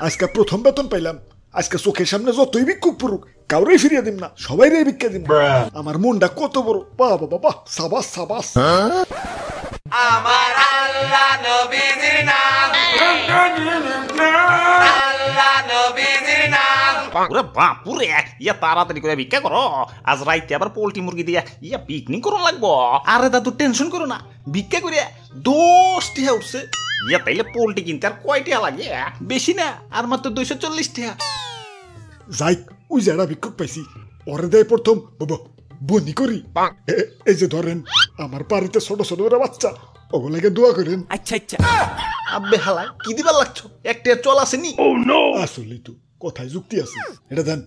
আজকে প্রথম বেতন পাইলাম, আজকে চোখের সামনে যতই ভিক্ষুক পড়ুক কাউরেই ফিরিয়ে দিম না, সবাই রে ভিক্ষা দিম। আমার মনটা কত বড়, বাবা বাবা, সাবাস সাবাস। আমার আল্লাহ নবীজির নাম, আল্লাহ নবীজির নাম। ওরে বাপুরে, ইয়া তাড়াতাড়ি করে ভিক্ষা করো, আজ রাইতে আবার পোল্ট্রি মুরগি দিয়া ইয়া পিকনিক করো লাগবো। আরে দাদু টেনশন করো না, ভিক্ষা করে 10 টাকা উঠছে। ইয়া তাইলে পোল্ট্রি কিনতে আর কয় টাকা লাগে? বেশি না, আর মাত্র 240 টাকা। যাই, ওই যারা ভিক্ষুক পাইছি ওরে দেয় প্রথম বাবা বনি করি। এই যে ধরেন আমার বাড়িতে ছোট ছোট ওরা বাচ্চা, ওগুলাকে দোয়া করেন। আচ্ছা আচ্ছা। আব্বে হালায় কি দিবার লাগছো? একটা চল আসেনি। আসলেই তো কথায় যুক্তি আছে। এটা দেন,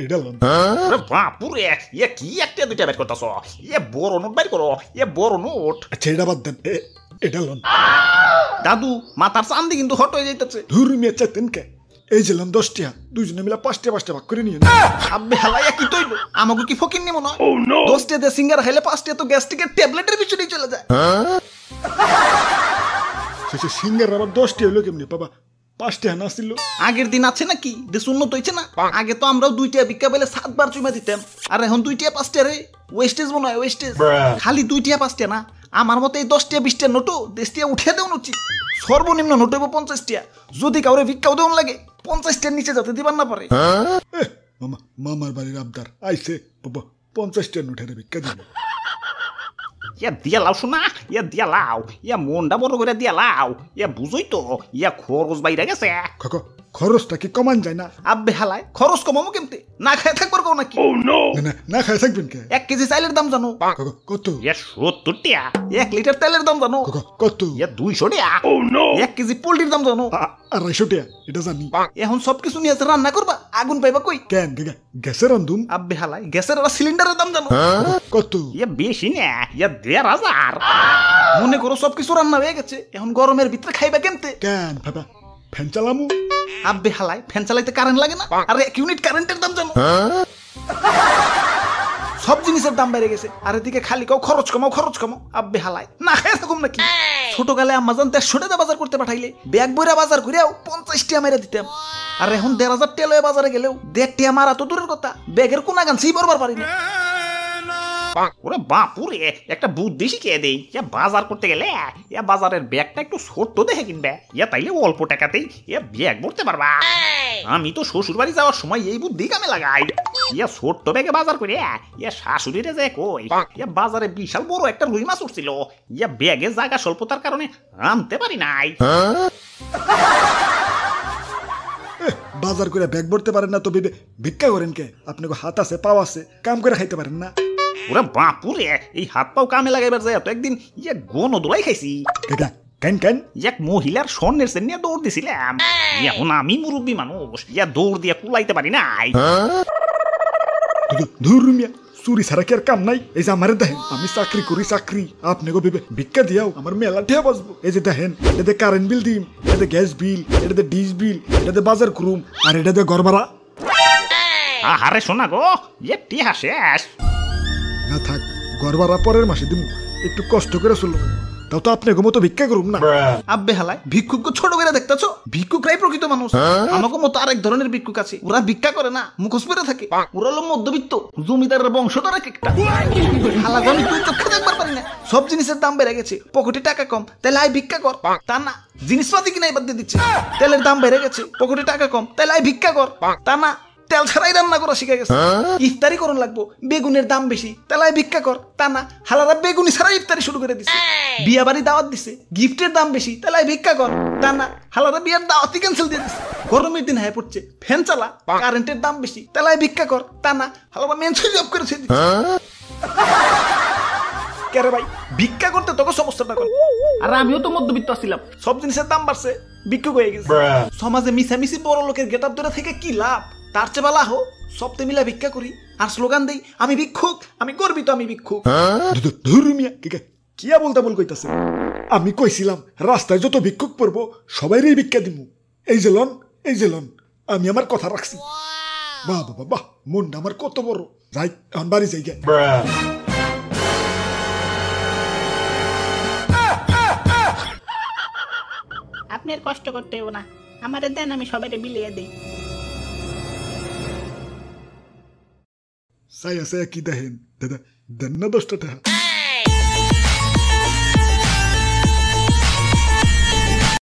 এটা লন। ওরে বাপুরে, ইয়া কি একটা দুইটা বের করতেছ? ইয়া বড় নোট বের করো, ইয়া বড় নোট। আচ্ছা এটা বাদ দেন, এটা লন। দাদু মাথার চান্দি কিন্তু হট হয়ে যাইতেছে। ধরু মিয়া চাইতেন কে? এই যে লন 10 টাকা, দুইজনে মিলে 5 টাকা ভাগ করে নিয়ে। আব্বে হালাইয়া কি তৈল? আমাকে কি ফকির নিমো না? 10 টাকা দিয়ে সিঙ্গার খাইলে 5 টাকা তো গ্যাস্ট্রিকের ট্যাবলেটের পিছনেই চলে যায়। শেষে সিঙ্গার আবার 10 টাকা হলো কেমনি বাবা? 5 টাকা না ছিল? আগের দিন আছে নাকি দেশ উন্নত হয়েছে না? আগে তো আমরাও 2 টাকা ভিক্ষা পেলে 7 বার চুমা দিতাম, আর এখন 2 টাকা 5 টাকা রে ওয়েস্টেজ মনে হয়, ওয়েস্টেজ। খালি 2 টাকা 5 টাকা না, আমার মতে এই 10 টাকা 20 টাকা নোটও 10 টাকা উঠে দেওয়া উচিত। সর্বনিম্ন নোট হইব 50 টাকা। যদি কাউরে ভিক্ষাও দেওয়া লাগে 50 টাকার নিচে যাতে দিবার না পারে। মামা, মামার বাড়ির আবদার আইছে বাবা, 50 টাকা নোটের ভিক্ষা দিব। ইয়া দিয়া লাও শোনা, ইয়া দিয়া লাও, ইয়া মনটা বড় করে দিয়া লাও। ইয়া বুঝই তো, ইয়া খরচ বাইরে গেছে। খরচটা কি কমান যায় না? আব্বে হালায় খরচ কমামো কেমতে? না খায় থাকবার কও নাকি? না খায় থাকবেন কে? 1 কেজি চাইলের দাম জানো? কত? ইয়া 70 টাকা। 1 লিটার তেলের দাম জানো? কত? ইয়া 200 টাকা। 1 কেজি পোল্ট্রির দাম জানো? 250 টাকা। এটা জানি। এখন সবকিছু নিয়ে রান্না করবা, আগুন পাইবা কই? কেন গ্যাসের রান্ধুম? আব্বে হালায় গ্যাসের আর সিলিন্ডারের দাম জানো? কত? ইয়া বেশি না, ইয়া 1500। মনে করো সবকিছু রান্না হয়ে গেছে, এখন গরমের ভিতরে খাইবা কেমতে? কেন বাবা, ফ্যান চালামু? আব্বে হালায় ফ্যান চালাইতে কারেন্ট লাগে না? আর 1 ইউনিট কারেন্টের দাম জানো? সব জিনিসের দাম বেড়ে গেছে, আর এদিকে খালি কাও খরচ কমাও খরচ কমাও। আব্বে হালায় না খায় থাকুম নাকি? ছোটকালে আম্মা জান 150 টাকা বাজার করতে পাঠাইলে ব্যাগ বইরা বাজার করেও 50 টাকা মেরে দিতাম, আর এখন 1500 টাকা লয়ে বাজারে গেলেও 1.5 টাকা মারা তো দূরের কথা, ব্যাগের কোনা গানছেই বরবার পারি না। ওরে বাপুরে, একটা বুদ্ধি শিখিয়ে দেই। ইয়া বাজার করতে গেলে ইয়া বাজারের ব্যাগটা একটু ছোট্ট দেখে কিনবে, ইয়া তাইলে অল্প টাকাতেই ইয়া ব্যাগ ভরতে পারবা। আমি তো শ্বশুর বাড়ি যাওয়ার সময় এই বুদ্ধি কামে লাগাই। ইয়া ছোট্ট ব্যাগে বাজার করে ইয়া শাশুড়িরে যায় কই, ইয়া বাজারে বিশাল বড় একটা রুই মাছ উঠছিল, ইয়া ব্যাগে জায়গা স্বল্পতার কারণে আনতে পারি নাই। বাজার করে ব্যাগ ভরতে পারেন না তো ভিক্ষা করেন কে? আপনাকে হাত আছে, পাও আছে, কাম করে খাইতে পারেন না? ওরে বাপুরে, এই হাত পাও কামে লাগাইবার যায় তো একদিন ইয়া গন দোলাই খাইছি। কেন কেন? এক মহিলার স্বর্ণের সেন নিয়ে দৌড় দিছিলাম। এখন আমি মুরব্বী মানুষ, ইয়া দৌড় দিয়ে কুলাইতে পারি নাই। ধুর মিয়া, চুরি ছাড়া কি আর কাম নাই? এই যে আমারে দেখেন, আমি চাকরি করি, চাকরি আপনাকে ভিক্ষা দিয়াও আমার মেলা ঠেয়া বাঁচবো। এই যে দেখেন, এটাতে কারেন্ট বিল দিম, এটাতে গ্যাস বিল, এটাতে ডিশ বিল, এটাতে বাজার করুম, আর এটাতে ঘর ভাড়া। আহারে শোনা গো, একটি শেষ না থাক, ঘর ভাড়া পরের মাসে দিমু, একটু কষ্ট করে চলো। তাও তো আপনাকে মতো ভিক্ষা করুম না। আব্বে হালায় ভিক্ষুক ছোট করে দেখতেছো? ভিক্ষুকরাই প্রকৃত মানুষ। আমাকে মতো আরেক ধরনের ভিক্ষুক আছে, ওরা ভিক্ষা করে না, মুখোশ পরে থাকে। ওরা হলো মধ্যবিত্ত জমিদারের বংশধর একটা। হালাগো আমি তুই চোখে দেখবার পারি না। সব জিনিসের দাম বেড়ে গেছে, পকেটে টাকা কম, তাহলে আয় ভিক্ষা কর। তা না, জিনিসপাতি কিনা এবার দিয়ে দিচ্ছে। তেলের দাম বেড়ে গেছে, পকেটে টাকা কম, তাহলে আয় ভিক্ষা কর। তা না, তেল ছাড়াই রান্না করা শিখে গেছে। ইফতারি করন লাগবো, বেগুনের দাম বেশি, তাহলে ভিক্ষা কর। তা না, হালারা বেগুনি ছাড়াই ইফতারি শুরু করে দিছে। বিয়া বাড়ি দাওয়াত দিছে, গিফটের দাম বেশি, তাহলে ভিক্ষা কর। তা না, হালারা বিয়ার দাওয়াতই ক্যান্সেল দিয়ে দিছে। গরমের দিন হয়ে পড়ছে, ফ্যান চালা, কারেন্টের দাম বেশি, তাহলে ভিক্ষা কর। তা না, হালারা মেন সুইচ অফ করে দিচ্ছে। কেরে ভাই, ভিক্ষা করতে তোকে সমস্যাটা কর। আর আমিও তো মধ্যবিত্ত ছিলাম, সব জিনিসের দাম বাড়ছে, ভিক্ষুক হয়ে গেছে। সমাজে মিশামিশি বড় লোকের গেট আপ ধরে থেকে কি লাভ? তার চেয়ে বালা হো সপ্তাহে মিলা ভিক্ষা করি আর স্লোগান দেই, আমি ভিক্ষুক, আমি গর্বিত, আমি ভিক্ষুক। কিয়া বলতে বল কইতাছে? আমি কইছিলাম রাস্তায় যত ভিক্ষুক পড়বো সবাইরই ভিক্ষা দিমু। এই যে লন, এই যে লন, আমি আমার কথা রাখছি। বাহ বাবা বাহ, মনটা আমার কত বড়। যাই এখন বাড়ি যাই গে। আপনার কষ্ট করতে হবে না, আমারে দেন, আমি সবাইরে বিলিয়ে দিই। সায়া সায়া কি দেখেন দাদা, দেন না 10টা টাকা।